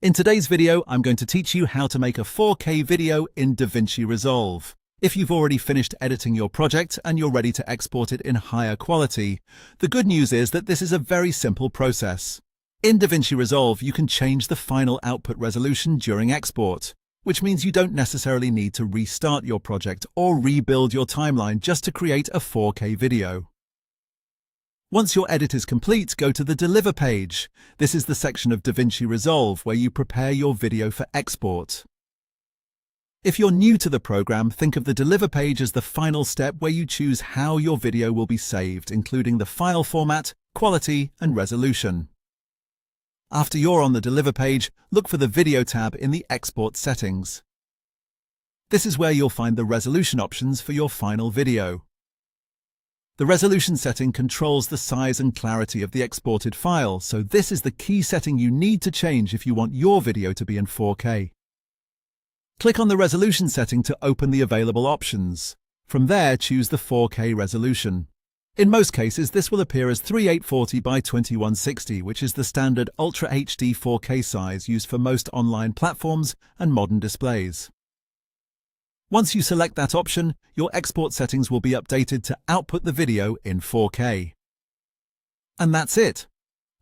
In today's video, I'm going to teach you how to make a 4K video in DaVinci Resolve. If you've already finished editing your project and you're ready to export it in higher quality, the good news is that this is a very simple process. In DaVinci Resolve, you can change the final output resolution during export, which means you don't necessarily need to restart your project or rebuild your timeline just to create a 4K video. Once your edit is complete, go to the Deliver page. This is the section of DaVinci Resolve where you prepare your video for export. If you're new to the program, think of the Deliver page as the final step where you choose how your video will be saved, including the file format, quality, and resolution. After you're on the Deliver page, look for the Video tab in the Export settings. This is where you'll find the resolution options for your final video. The resolution setting controls the size and clarity of the exported file, so this is the key setting you need to change if you want your video to be in 4K. Click on the resolution setting to open the available options. From there, choose the 4K resolution. In most cases, this will appear as 3840 by 2160, which is the standard Ultra HD 4K size used for most online platforms and modern displays. Once you select that option, your export settings will be updated to output the video in 4K. And that's it.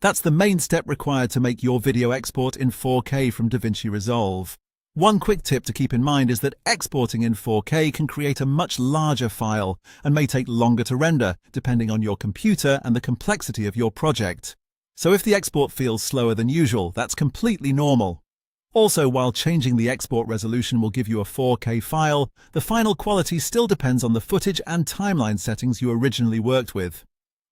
That's the main step required to make your video export in 4K from DaVinci Resolve. One quick tip to keep in mind is that exporting in 4K can create a much larger file and may take longer to render, depending on your computer and the complexity of your project. So if the export feels slower than usual, that's completely normal. Also, while changing the export resolution will give you a 4K file, the final quality still depends on the footage and timeline settings you originally worked with.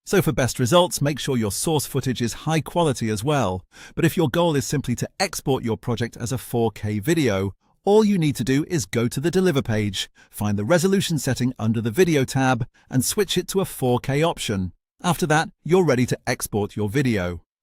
So for best results, make sure your source footage is high quality as well. But if your goal is simply to export your project as a 4K video, all you need to do is go to the Deliver page, find the resolution setting under the Video tab, and switch it to a 4K option. After that, you're ready to export your video.